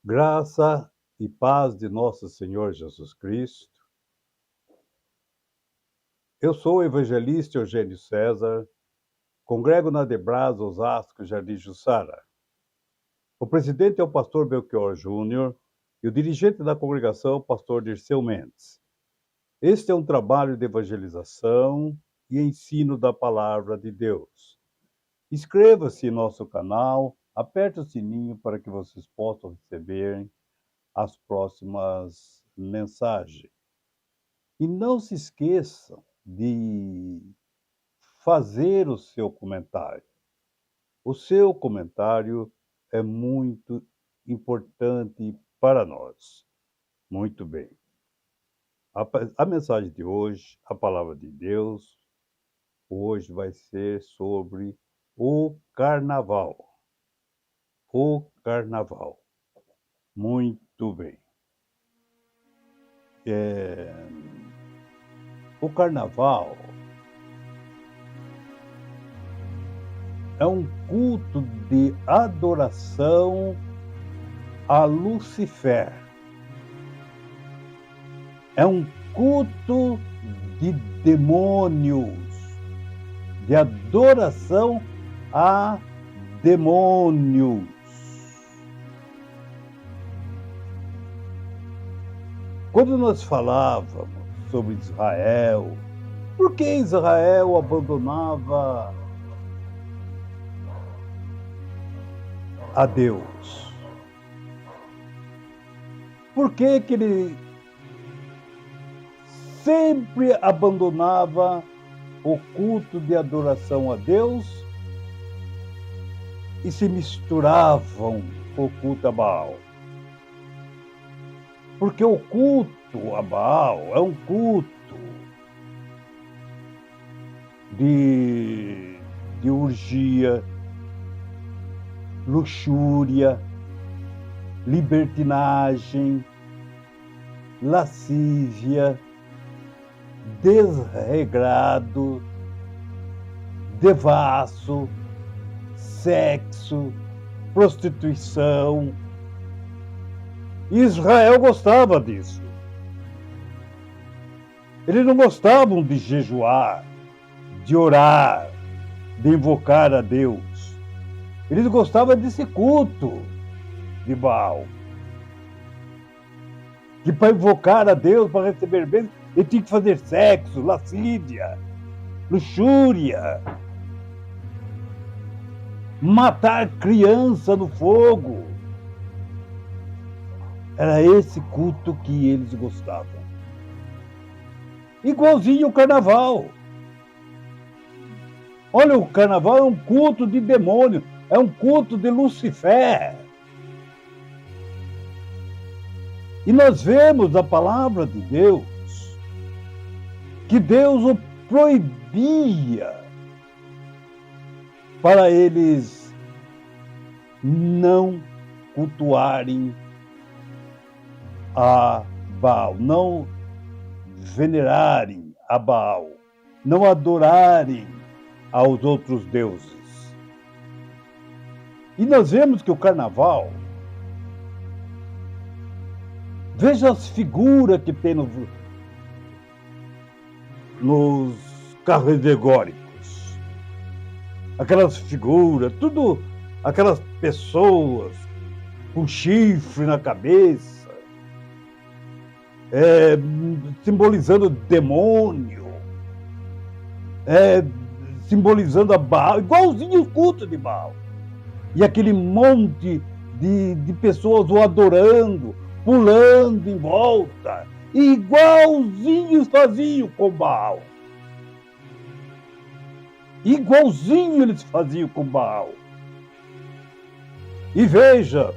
Graça e paz de nosso Senhor Jesus Cristo. Eu sou o evangelista Eugênio César, congrego na Debras, Osasco, Jardim Jussara. O presidente é o pastor Belchior Júnior e o dirigente da congregação é o pastor Dirceu Mendes. Este é um trabalho de evangelização e ensino da palavra de Deus. Inscreva-se em nosso canal, aperte o sininho para que vocês possam receber as próximas mensagens. E não se esqueçam de fazer o seu comentário. O seu comentário é muito importante para nós. Muito bem. A mensagem de hoje, a palavra de Deus, hoje vai ser sobre o carnaval. O carnaval. Muito bem. O carnaval é um culto de adoração a Lucifer. É um culto de demônios, de adoração a demônios. Quando nós falávamos sobre Israel, por que Israel abandonava a Deus? Por que ele sempre abandonava o culto de adoração a Deus e se misturavam com o culto a Baal? Porque o culto a Baal é um culto de orgia, luxúria, libertinagem, lascívia, desregrado, devasso, sexo, prostituição. Israel gostava disso. Eles não gostavam de jejuar, de orar, de invocar a Deus. Eles gostavam desse culto de Baal. Que para invocar a Deus, para receber bênçãos, ele tinha que fazer sexo, lascívia, luxúria, matar criança no fogo. Era esse culto que eles gostavam. Igualzinho o carnaval. Olha, o carnaval é um culto de demônio, é um culto de Lucifer. E nós vemos a palavra de Deus, que Deus o proibia para eles não cultuarem a Baal, não venerarem a Baal, não adorarem aos outros deuses. E nós vemos que o carnaval, veja as figuras que tem nos carros alegóricos. Aquelas figuras, tudo aquelas pessoas com chifre na cabeça, simbolizando demônio, simbolizando a Baal, igualzinho o culto de Baal. E aquele monte de pessoas o adorando, pulando em volta, igualzinho faziam com Baal. Igualzinho eles faziam com Baal. E veja,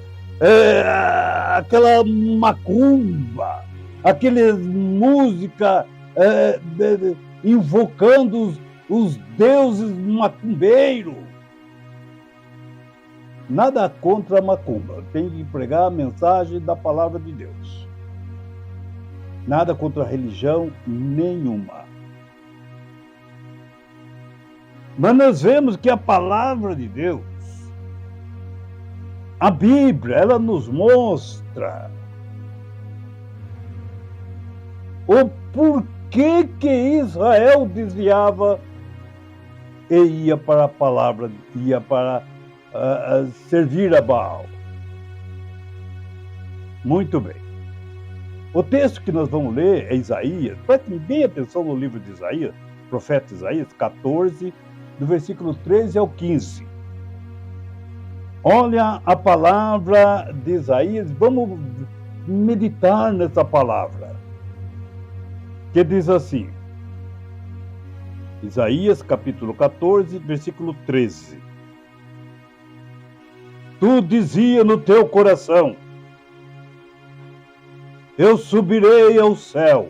aquela macumba, aquela música invocando os deuses macumbeiros. Nada contra a macumba, tem que pregar a mensagem da palavra de Deus. Nada contra a religião nenhuma. Mas nós vemos que a palavra de Deus A Bíblia, ela nos mostra o porquê que Israel desviava e ia para a palavra, ia para servir a Baal. Muito bem. O texto que nós vamos ler é Isaías. Prestem bem atenção no livro de Isaías, profeta Isaías, 14, do versículo 13 ao 15. Olha a palavra de Isaías, vamos meditar nessa palavra, que diz assim, Isaías capítulo 14, versículo 13. Tu dizia no teu coração, eu subirei ao céu,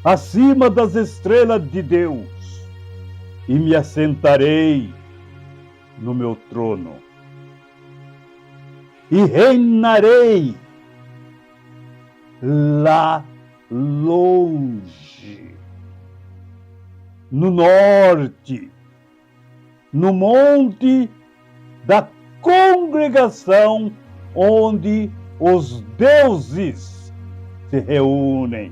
acima das estrelas de Deus, e me assentarei no meu trono, e reinarei lá longe, no norte, no monte da congregação onde os deuses se reúnem,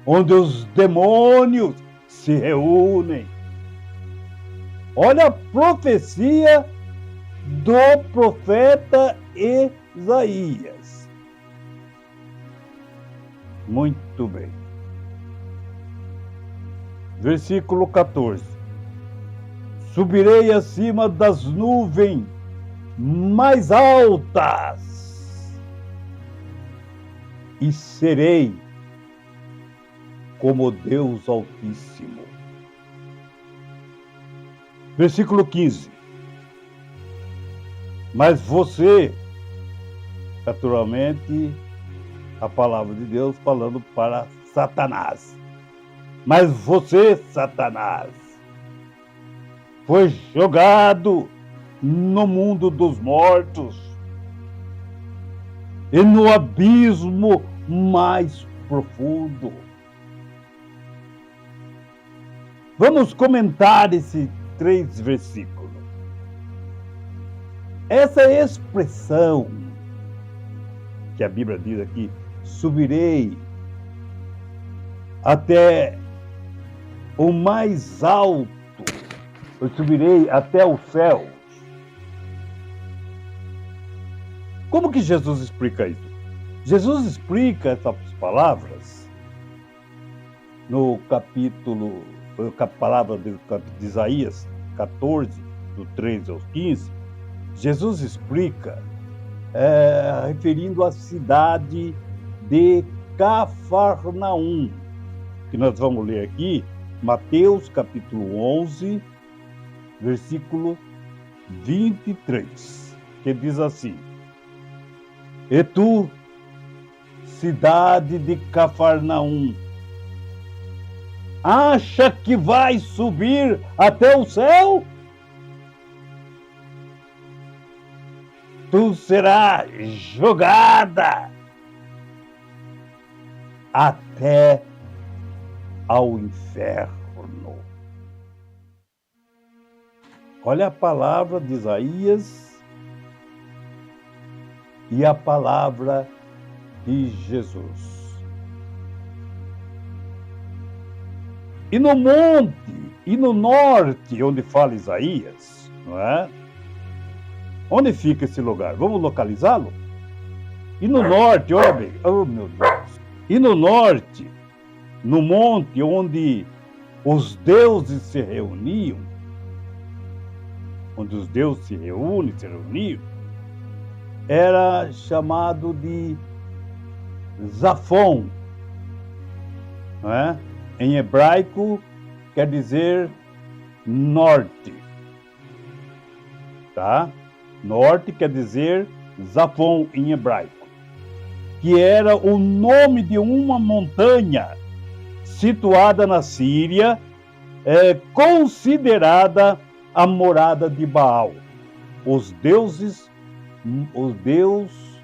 onde os demônios se reúnem. Olha a profecia do profeta Isaías. Muito bem. Versículo 14. Subirei acima das nuvens mais altas e serei como Deus Altíssimo. Versículo 15. Mas você, naturalmente, a palavra de Deus falando para Satanás. Mas você, Satanás, foi jogado no mundo dos mortos e no abismo mais profundo. Vamos comentar esses 3 versículos. Essa expressão que a Bíblia diz aqui, subirei até o mais alto, eu subirei até os céus. Como que Jesus explica isso? Jesus explica essas palavras no capítulo, a palavra de Isaías 14, do 13 aos 15. Jesus explica, referindo à cidade de Cafarnaum, que nós vamos ler aqui, Mateus capítulo 11, versículo 23, que diz assim, e tu, cidade de Cafarnaum, acha que vai subir até o céu? Tu serás jogada até ao inferno. Olha a palavra de Isaías e a palavra de Jesus. E no monte, e no norte, onde fala Isaías, não é? Onde fica esse lugar? Vamos localizá-lo? E no norte, olha bem, oh meu Deus. E no norte, no monte onde os deuses se reuniam, onde os deuses se reuniam, era chamado de Zafon, não é? Em hebraico quer dizer norte, tá? Norte quer dizer Zafon em hebraico, que era o nome de uma montanha situada na Síria, considerada a morada de Baal, o Deus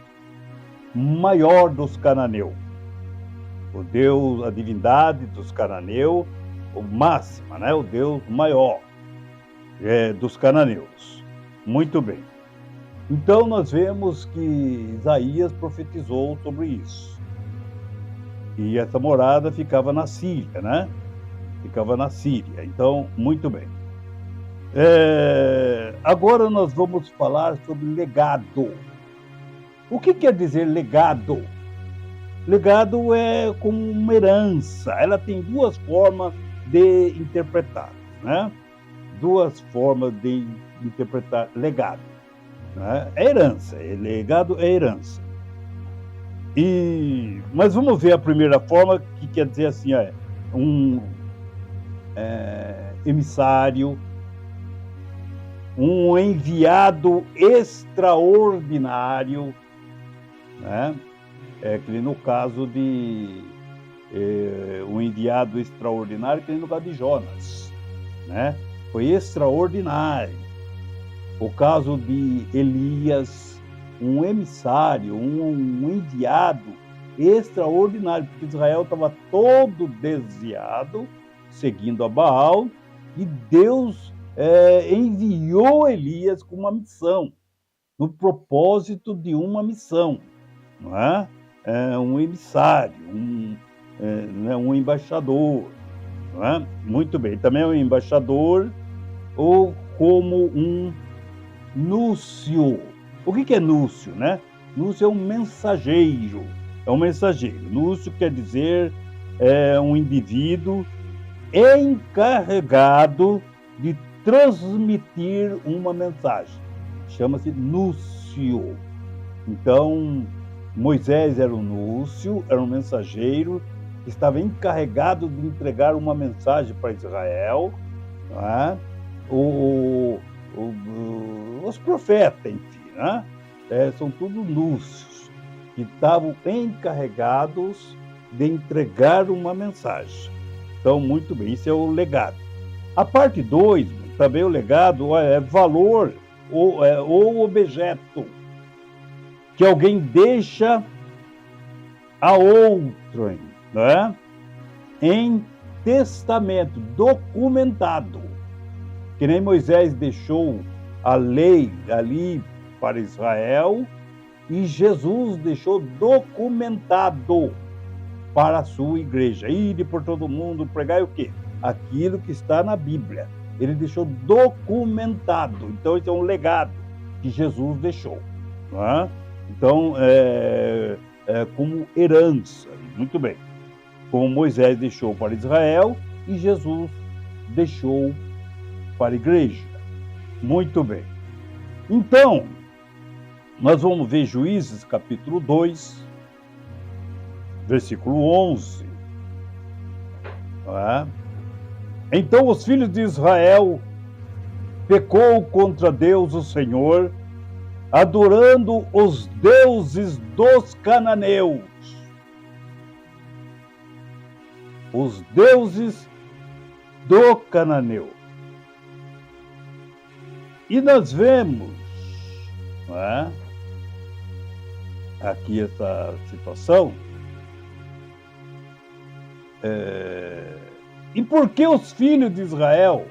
maior dos cananeus, o Deus, a divindade dos cananeus, o máxima, né? O Deus maior dos cananeus. Muito bem. Então nós vemos que Isaías profetizou sobre isso. E essa morada ficava na Síria, né? Ficava na Síria. Então, muito bem. Agora nós vamos falar sobre legado. O que quer dizer legado? Legado é como uma herança. Ela tem duas formas de interpretar, né? Duas formas de interpretar legado, né? É herança. Legado é herança. Mas vamos ver a primeira forma, que quer dizer assim, um emissário, um enviado extraordinário, né? Que no caso de um enviado extraordinário, que no caso de Jonas, né? Foi extraordinário. O caso de Elias, um emissário, um enviado extraordinário, porque Israel estava todo desviado, seguindo a Baal, e Deus enviou Elias com uma missão, no propósito de uma missão, não é? Um emissário, um embaixador, não é? Muito bem, também é um embaixador, ou como um núcio. O que é núcio, né? Núcio é um mensageiro, Núcio quer dizer um indivíduo encarregado de transmitir uma mensagem. Chama-se núcio. Então, Moisés era um núcio, era um mensageiro que estava encarregado de entregar uma mensagem para Israel, não é? Os profetas, enfim, né? São tudo núcios que estavam encarregados de entregar uma mensagem. Então, muito bem, isso é o legado. A parte 2, também o legado, é valor ou objeto que alguém deixa a outrem, né? Em testamento documentado. Que nem Moisés deixou a lei ali para Israel e Jesus deixou documentado para a sua igreja. Ide por todo mundo, pregai o quê? Aquilo que está na Bíblia. Ele deixou documentado. Então, isso é um legado que Jesus deixou, não é? Então, como herança. Muito bem. Como Moisés deixou para Israel e Jesus deixou para a igreja. Muito bem. Então, nós vamos ver Juízes, capítulo 2, versículo 11. Então os filhos de Israel pecou contra Deus, o Senhor, adorando os deuses dos cananeus. Os deuses do cananeu. E nós vemos, não é? Aqui essa situação. E por que os filhos de Israel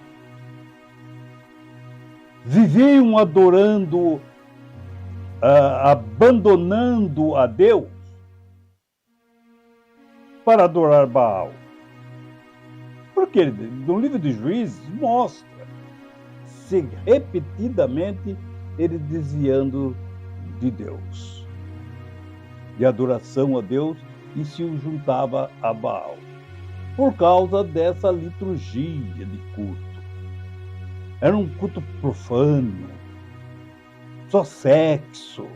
viviam adorando, abandonando a Deus para adorar Baal? Porque no livro de Juízes mostra-se repetidamente ele desviando de Deus, de adoração a Deus, e se juntava a Baal, por causa dessa liturgia de culto. Era um culto profano, só sexo,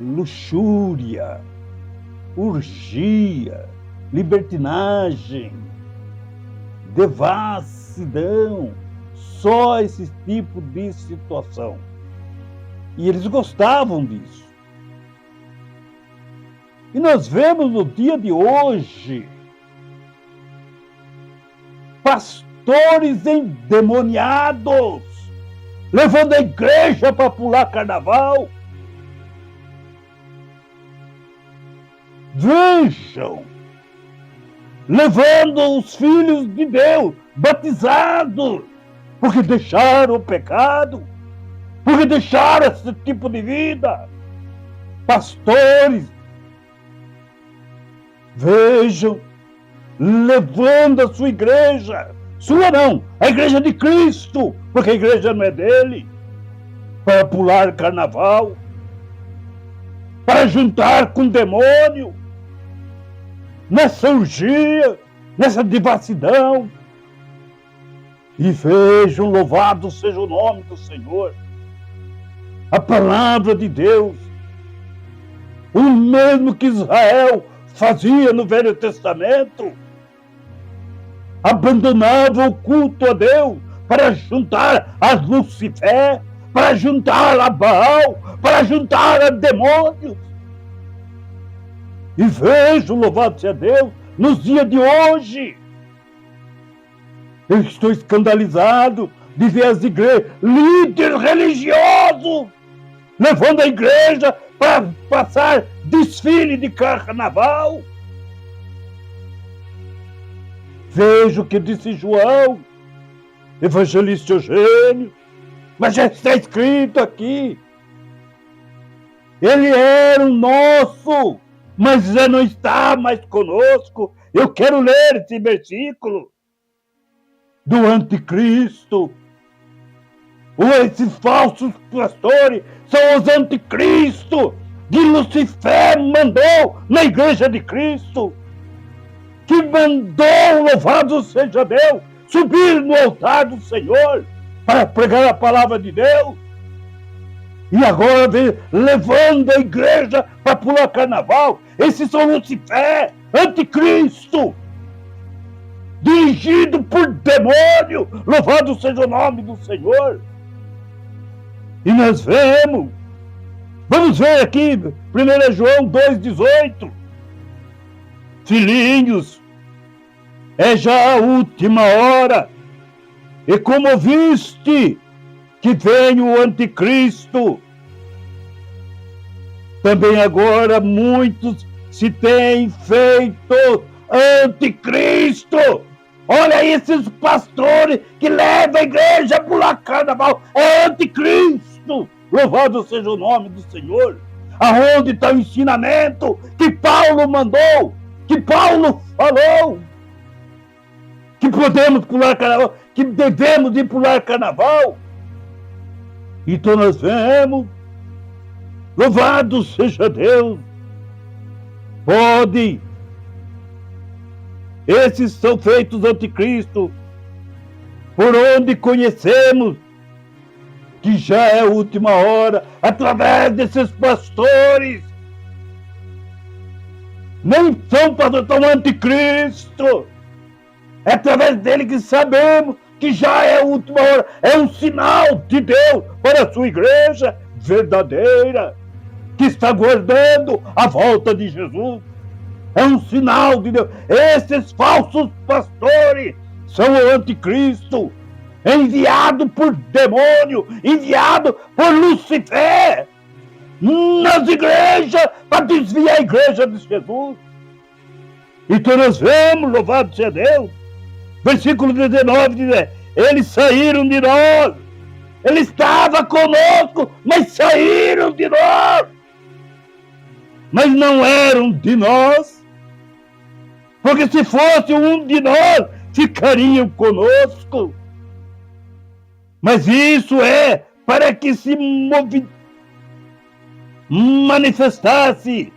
luxúria, orgia, libertinagem, devassidão, só esse tipo de situação. E eles gostavam disso. E nós vemos no dia de hoje pastores endemoniados levando a igreja para pular carnaval. Vejam, levando os filhos de Deus batizados, porque deixaram o pecado, porque deixaram esse tipo de vida. Pastores, vejam, levando a sua igreja, sua não, a igreja de Cristo, porque a igreja não é dele, para pular carnaval, para juntar com o demônio, nessa orgia, nessa devassidão. E vejam, louvado seja o nome do Senhor, a palavra de Deus, o mesmo que Israel fazia no Velho Testamento, abandonava o culto a Deus para juntar a Lucifer, para juntar a Baal, para juntar a demônios. E vejo, louvado seja Deus, nos dias de hoje, eu estou escandalizado de ver as igrejas, líderes religiosos, levando a igreja para passar desfile de carnaval. Vejo o que disse João, evangelista Eugênio, mas já está escrito aqui. Ele era um nosso, mas já não está mais conosco. Eu quero ler esse versículo do anticristo. Esses falsos pastores são os anticristos que Lucifer mandou na igreja de Cristo, que mandou, louvado seja Deus, subir no altar do Senhor para pregar a palavra de Deus. E agora vem levando a igreja para pular carnaval. Esses são Lucifer, anticristo, dirigido por demônio. Louvado seja o nome do Senhor. E nós vamos ver aqui, 1 João 2,18. Filhinhos, é já a última hora. E como viste que vem o anticristo, também agora muitos se têm feito anticristo. Olha esses pastores que levam a igreja a pular carnaval. É anticristo. Louvado seja o nome do Senhor. Aonde está o ensinamento que Paulo mandou, que Paulo falou, que podemos pular carnaval, que devemos ir pular carnaval. Então nós vemos, louvado seja Deus, pode. Esses são feitos anticristo, por onde conhecemos que já é a última hora, através desses pastores. Nem são pastores, são anticristo. É através dele que sabemos que já é a última hora. É um sinal de Deus para a sua igreja verdadeira, que está aguardando a volta de Jesus. É um sinal de Deus. Esses falsos pastores são o anticristo, enviado por demônio, enviado por Lucifer nas igrejas para desviar a igreja de Jesus. Então nós vemos, louvado seja Deus, versículo 19 diz: eles saíram de nós, eles estavam conosco, mas saíram de nós, mas não eram de nós, porque se fosse um de nós, ficariam conosco. Mas isso é para que se manifestasse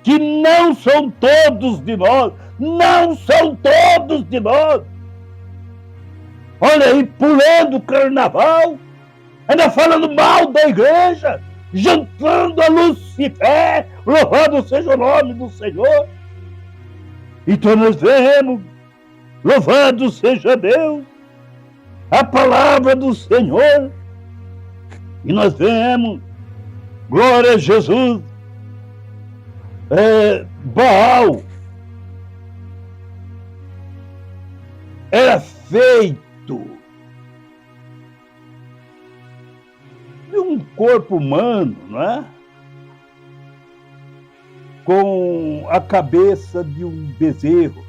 que não são todos de nós, não são todos de nós. Olha aí, pulando o carnaval, ainda falando mal da igreja, jantando a Lucifer, louvado seja o nome do Senhor. Então nós vemos, louvado seja Deus, a palavra do Senhor, e nós vemos, glória a Jesus, Baal era feito de um corpo humano, não é? Com a cabeça de um bezerro,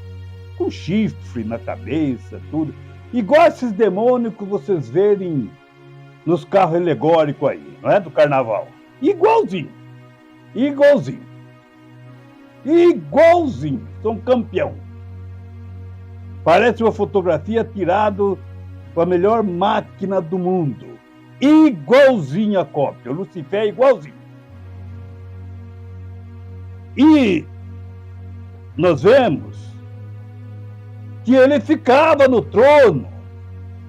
com chifre na cabeça, tudo. Igual esses demônios que vocês verem nos carros alegóricos aí, não é? Do carnaval. Igualzinho. Igualzinho. Igualzinho. São campeão. Parece uma fotografia tirada com a melhor máquina do mundo. Igualzinho a cópia. O Lucifer é igualzinho. E nós vemos que ele ficava no trono,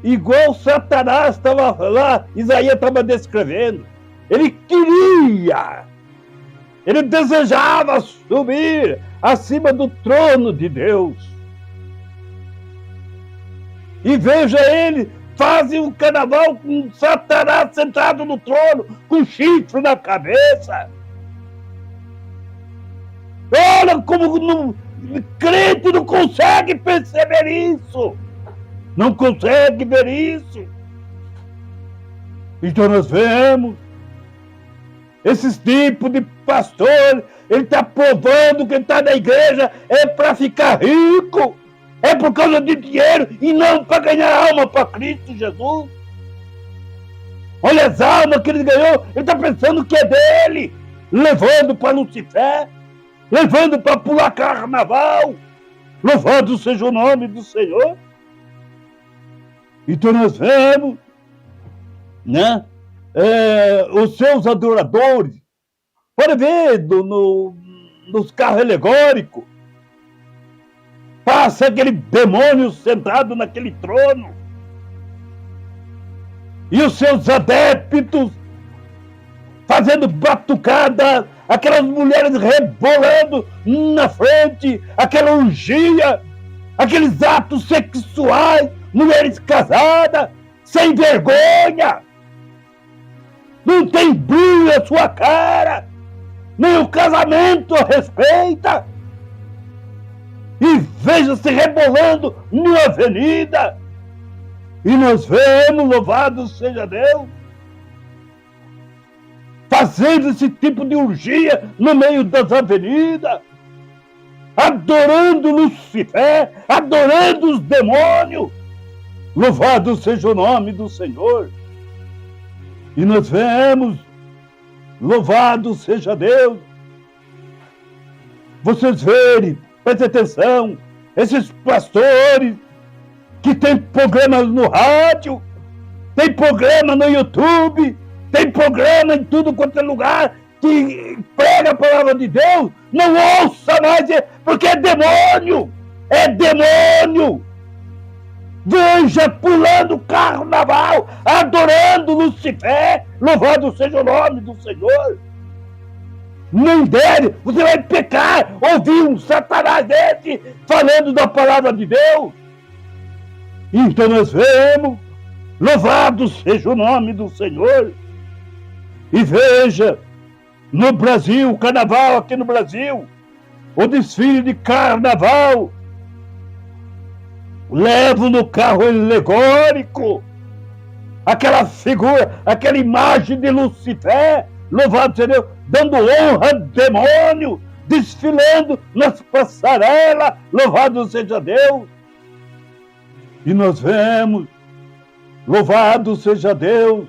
igual Satanás estava lá, Isaías estava descrevendo. Ele queria, ele desejava subir acima do trono de Deus. E veja ele, fazem um carnaval com Satanás sentado no trono, com chifre na cabeça. Olha como crente não consegue perceber isso. Não consegue ver isso. Então nós vemos esses tipos de pastor, ele está provando que ele está na igreja é para ficar rico. É por causa de dinheiro e não para ganhar alma para Cristo Jesus. Olha as almas que ele ganhou, ele está pensando que é dele, levando para Lucifer, levando para pular carnaval. Louvado seja o nome do Senhor. Então nós vemos, né, os seus adoradores, pode ver nos carros alegóricos, passa aquele demônio sentado naquele trono, e os seus adeptos fazendo batucada, aquelas mulheres rebolando na frente, aquela orgia, aqueles atos sexuais, mulheres casadas, sem vergonha, não tem brilho na sua cara, nem o casamento respeita, e veja-se rebolando numa avenida, e nós vemos, louvado seja Deus, fazendo esse tipo de orgia no meio das avenidas, adorando Lucifer, adorando os demônios. Louvado seja o nome do Senhor. E nós vemos, louvado seja Deus. Vocês verem, prestem atenção, esses pastores que têm programas no rádio, tem programa no YouTube, tem programa em tudo quanto é lugar, que prega a palavra de Deus, não ouça mais, porque é demônio, é demônio. Veja, pulando carnaval, adorando Lucifer, louvado seja o nome do Senhor. Nem dele, você vai pecar, ouvir um Satanás desse falando da palavra de Deus. Então nós vemos, louvado seja o nome do Senhor. E veja, no Brasil, o carnaval aqui no Brasil, o desfile de carnaval, levo no carro alegórico aquela figura, aquela imagem de Lucifer, louvado seja Deus, dando honra a demônio, desfilando nas passarelas, louvado seja Deus. E nós vemos, louvado seja Deus,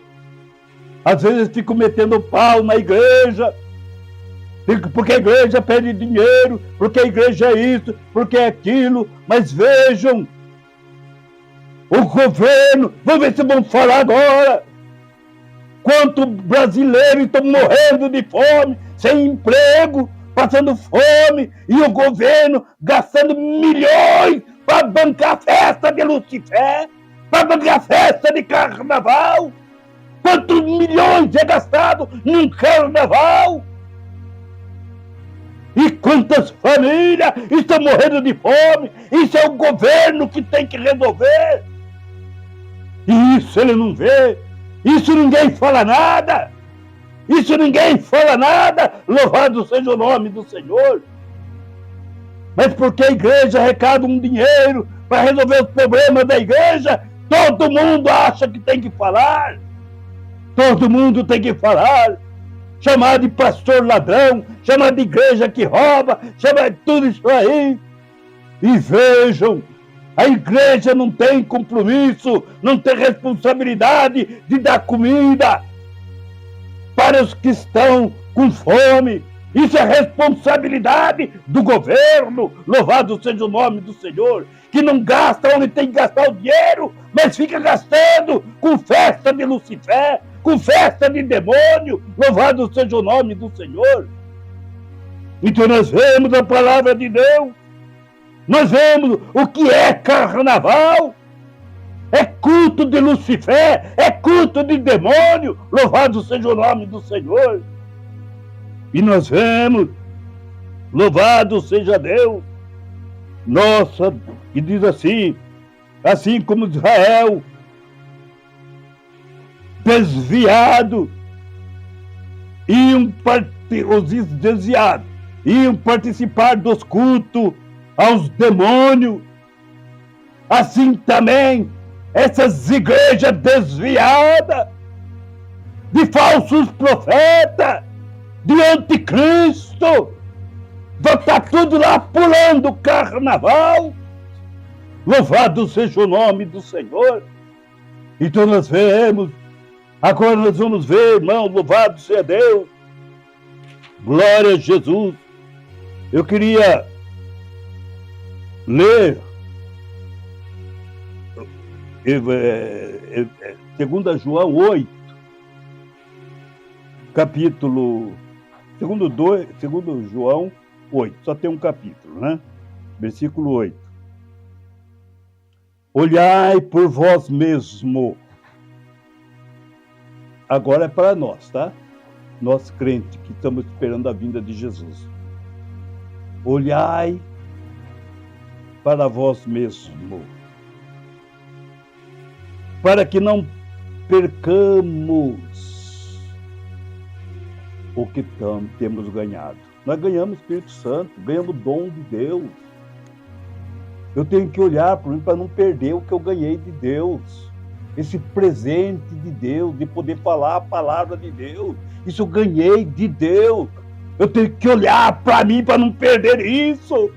às vezes ficam metendo pau na igreja, porque a igreja pede dinheiro, porque a igreja é isso, porque é aquilo, mas vejam, o governo, vamos ver se vão falar agora, quanto brasileiros estão morrendo de fome, sem emprego, passando fome, e o governo gastando milhões para bancar a festa de Lucifer, para bancar a festa de carnaval. Quantos milhões é gastado num carnaval? E quantas famílias estão morrendo de fome? Isso é o governo que tem que resolver. E isso ele não vê. Isso ninguém fala nada. Isso ninguém fala nada. Louvado seja o nome do Senhor. Mas porque a igreja arrecada um dinheiro para resolver os problemas da igreja, todo mundo acha que tem que falar. Todo mundo tem que falar, chamar de pastor ladrão, chamar de igreja que rouba, chamar de tudo isso aí. E vejam, A igreja não tem compromisso, não tem responsabilidade de dar comida para os que estão com fome. Isso é responsabilidade do governo. Louvado seja o nome do Senhor, que não gasta onde tem que gastar o dinheiro, mas fica gastando com festa de Lucifer, com festa de demônio. Louvado seja o nome do Senhor. Então nós vemos a palavra de Deus. Nós vemos o que é carnaval. É culto de Lucifer, é culto de demônio. Louvado seja o nome do Senhor. E nós vemos, louvado seja Deus, nossa, e diz assim como Israel, desviado, os desviados iam participar dos cultos aos demônios. Assim também essas igrejas desviadas de falsos profetas, de anticristo, vai estar tudo lá pulando o carnaval. Louvado seja o nome do Senhor. Então nós vemos, agora nós vamos ver, irmão, louvado seja Deus, glória a Jesus. Eu queria ler 2 João 8, capítulo, segundo João 8, só tem um capítulo, né? Versículo 8. Olhai por vós mesmo. Agora é para nós, tá? Nós crentes que estamos esperando a vinda de Jesus. Olhai para vós mesmo, para que não percamos o que temos ganhado. Nós ganhamos o Espírito Santo, ganhamos o dom de Deus. Eu tenho que olhar para mim para não perder o que eu ganhei de Deus. Esse presente de Deus, de poder falar a palavra de Deus. Isso eu ganhei de Deus. Eu tenho que olhar para mim para não perder isso.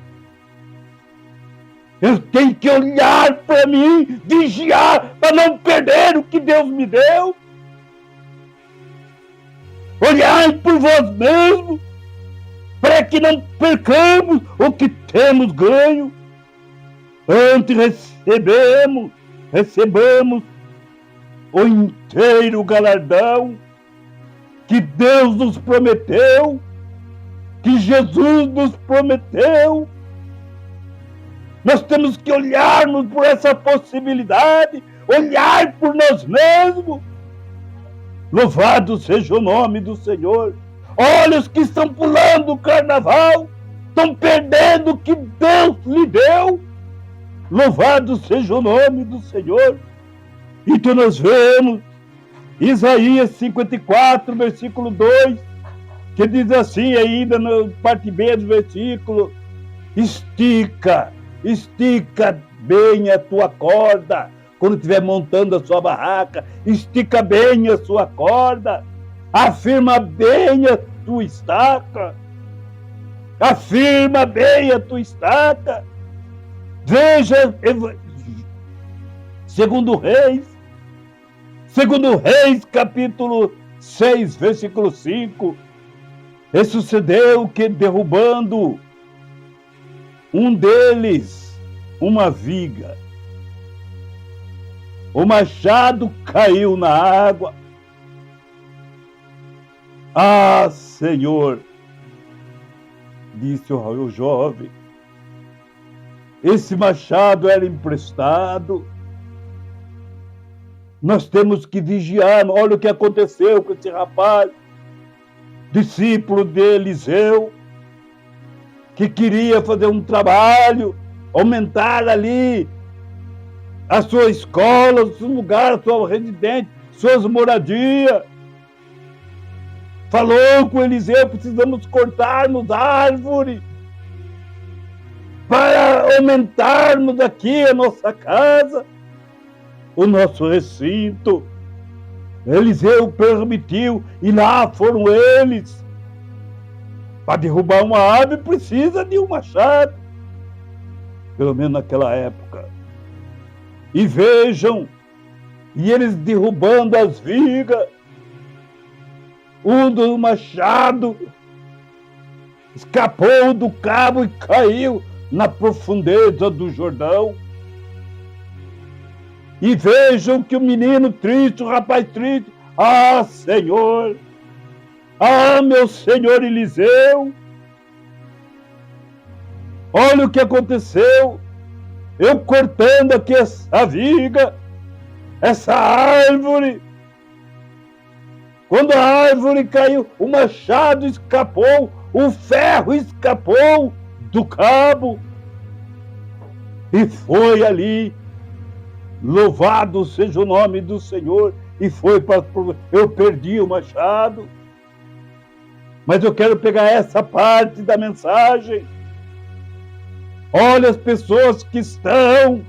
Eu tenho que olhar para mim, vigiar para não perder o que Deus me deu. Olhai por vós mesmos, para que não percamos o que temos ganho. Antes recebamos o inteiro galardão que Deus nos prometeu, que Jesus nos prometeu. Nós temos que olharmos por essa possibilidade, olhar por nós mesmos. Louvado seja o nome do Senhor. Olha os que estão pulando o carnaval, estão perdendo o que Deus lhe deu. Louvado seja o nome do Senhor. Então nós vemos Isaías 54, versículo 2, que diz assim ainda na parte B do versículo: estica bem a tua corda. Quando estiver montando a sua barraca, estica bem a sua corda. Afirma bem a tua estaca. Afirma bem a tua estaca. Veja, segundo Reis, capítulo 6, versículo 5. E sucedeu que, derrubando um deles uma viga, o machado caiu na água. Ah, Senhor, disse o jovem, esse machado era emprestado. Nós temos que vigiar. Olha o que aconteceu com esse rapaz, discípulo de Eliseu, que queria fazer um trabalho, aumentar ali a sua escola, o seu lugar, a sua residência, suas moradias. Falou com Eliseu: precisamos cortarmos árvore para aumentarmos aqui a nossa casa, o nosso recinto. Eliseu permitiu, e lá foram eles. Para derrubar uma árvore precisa de um machado. Pelo menos naquela época, e vejam, e eles derrubando as vigas, um do machado escapou do cabo e caiu na profundeza do Jordão. E vejam que o menino triste, o rapaz triste, ah, Senhor, ah, meu senhor Eliseu, olha o que aconteceu, eu cortando aqui essa viga, essa árvore, quando a árvore caiu, o machado escapou, o ferro escapou do cabo, e foi ali, louvado seja o nome do Senhor, e foi para... Eu perdi o machado, mas eu quero pegar essa parte da mensagem. Olha as pessoas que estão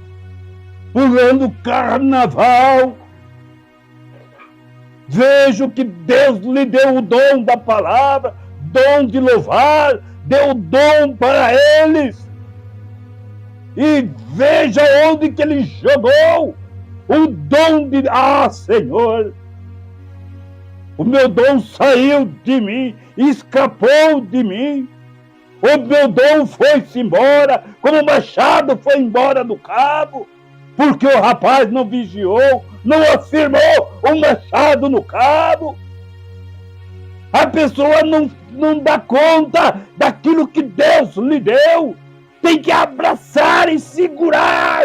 pulando carnaval. Vejo que Deus lhe deu o dom da palavra, dom de louvar, deu o dom para eles. E veja onde que ele jogou o dom de... Ah, Senhor, o meu dom saiu de mim, escapou de mim. O meu dom foi-se embora, como o machado foi embora do cabo, porque o rapaz não vigiou, não afirmou o machado no cabo. A pessoa não dá conta daquilo que Deus lhe deu. Tem que abraçar e segurar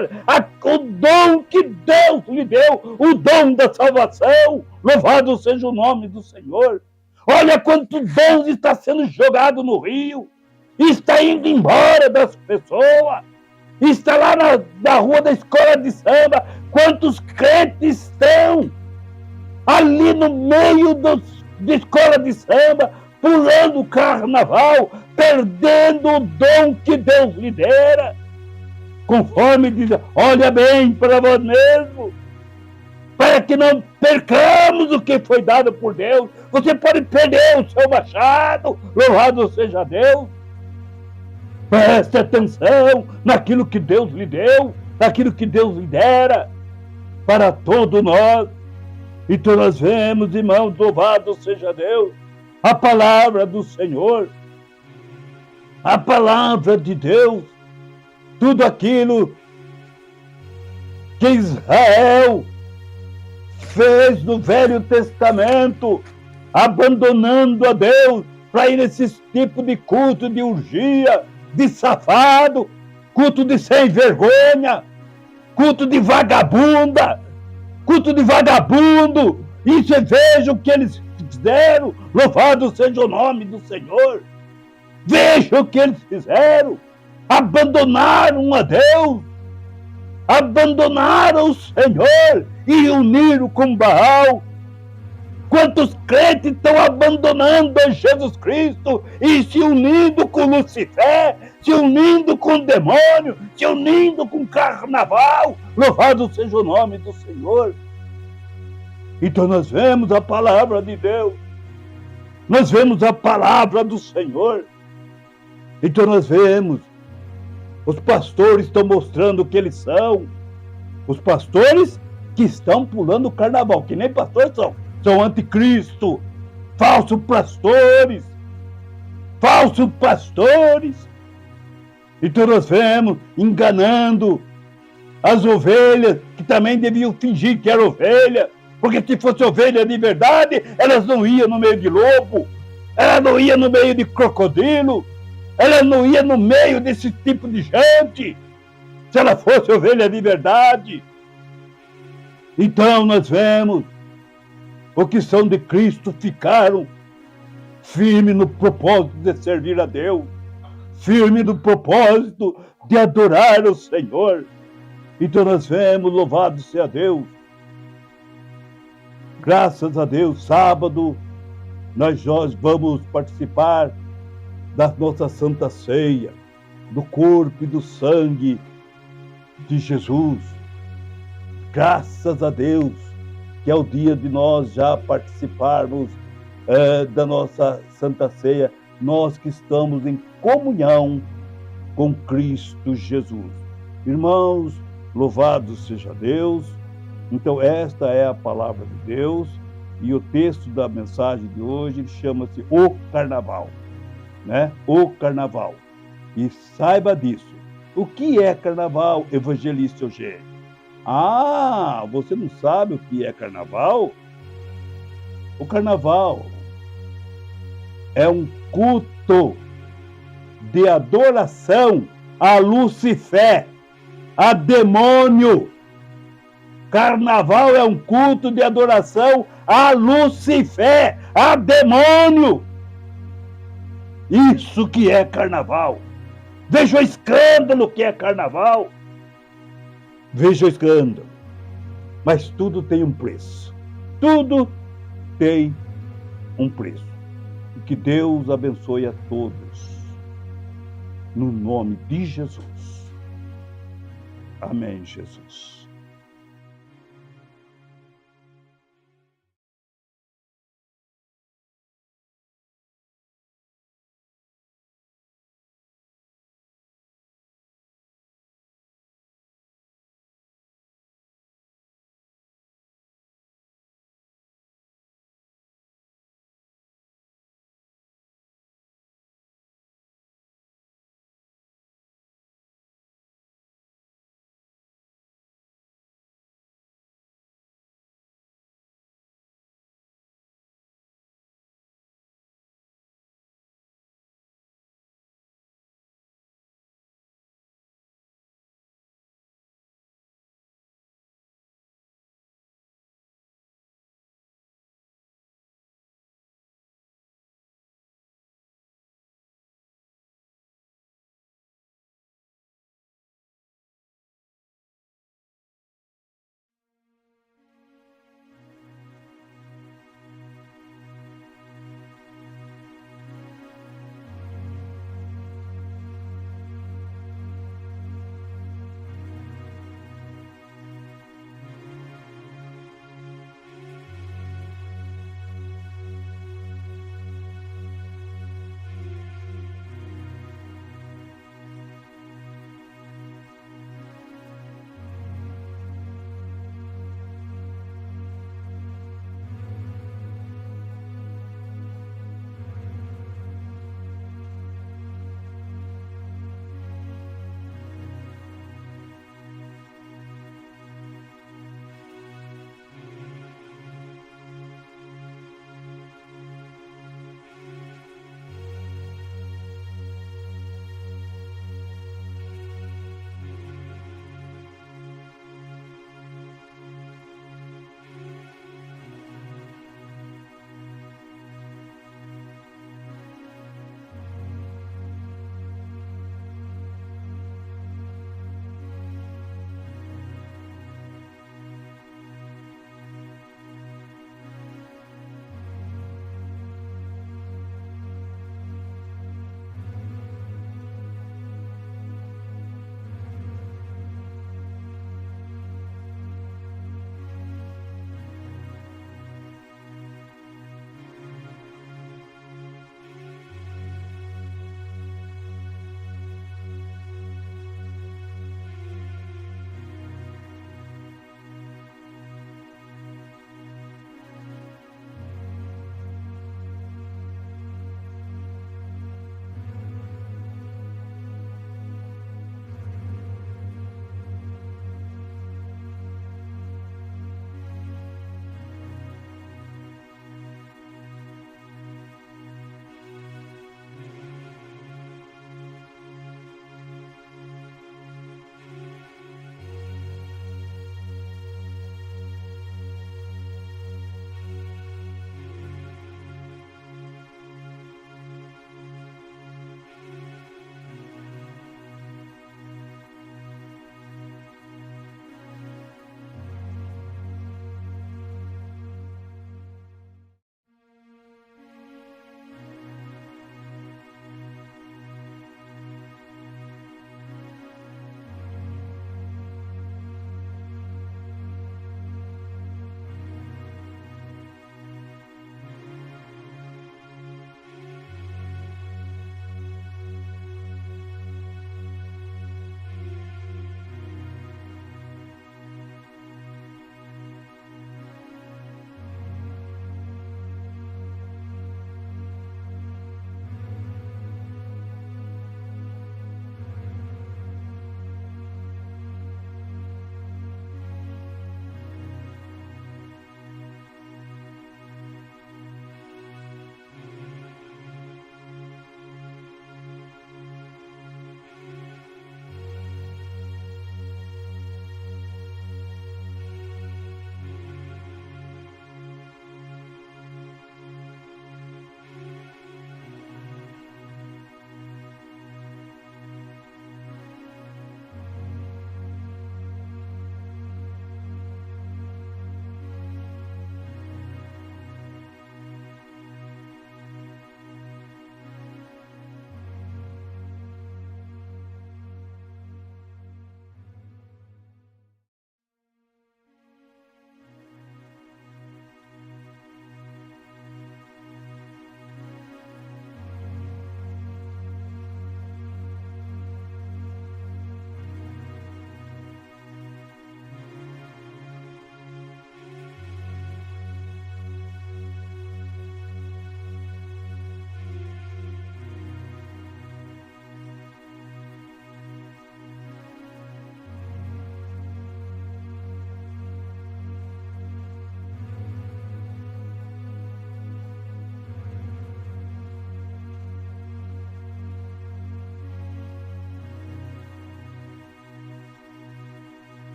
o dom que Deus lhe deu, o dom da salvação. Louvado seja o nome do Senhor. Olha quanto dom está sendo jogado no rio. Está indo embora das pessoas. Está lá na rua da escola de samba. Quantos crentes estão ali no meio da escola de samba, pulando o carnaval, perdendo o dom que Deus lhe dera. Conforme diz, olha bem para vós mesmo, para que não percamos o que foi dado por Deus. Você pode perder o seu machado, louvado seja Deus. Preste atenção naquilo que Deus lhe deu, naquilo que Deus lhe dera, para todos nós. Então nós vemos, irmãos, louvado seja Deus, a palavra do Senhor, a palavra de Deus, tudo aquilo que Israel fez no Velho Testamento, abandonando a Deus para ir nesse tipo de culto de urgia, de safado, culto de sem vergonha, culto de vagabunda, culto de vagabundo. E você veja o que eles fizeram, louvado seja o nome do Senhor. Veja o que eles fizeram, abandonaram a Deus, abandonaram o Senhor e uniram com Baal. Quantos crentes estão abandonando a Jesus Cristo e se unindo com Lucifer, se unindo com o demônio, se unindo com o carnaval. Louvado seja o nome do Senhor. Então nós vemos a palavra de Deus, nós vemos a palavra do Senhor. Então nós vemos, os pastores estão mostrando o que eles são, os pastores que estão pulando o carnaval, que nem pastores são anticristo, falsos pastores, falsos pastores. Então nós vemos enganando as ovelhas, que também deviam fingir que era ovelha, porque se fosse ovelha de verdade, elas não iam no meio de lobo, elas não iam no meio de crocodilo, elas não iam no meio desse tipo de gente, se ela fosse ovelha de verdade. Então nós vemos, os que são de Cristo ficaram firmes no propósito de servir a Deus, firmes no propósito de adorar o Senhor. Então nós vemos, louvado seja Deus, graças a Deus, sábado nós vamos participar da nossa Santa Ceia, do corpo e do sangue de Jesus. Graças a Deus, que é o dia de nós já participarmos da nossa Santa Ceia, nós que estamos em comunhão com Cristo Jesus. Irmãos, Louvado seja Deus. Então, esta é a palavra de Deus, e o texto da mensagem de hoje chama-se O Carnaval, né? O Carnaval. E saiba disso. O que é Carnaval, evangelista Eugênio? Ah, você não sabe o que é Carnaval? O Carnaval é um culto de adoração a Lucifer, a demônio. Carnaval é um culto de adoração a Lucifer, a demônio. Isso que é carnaval. Veja o escândalo que é carnaval. Veja o escândalo. Mas tudo tem um preço. Tudo tem um preço. E que Deus abençoe a todos. No nome de Jesus. Amém, Jesus.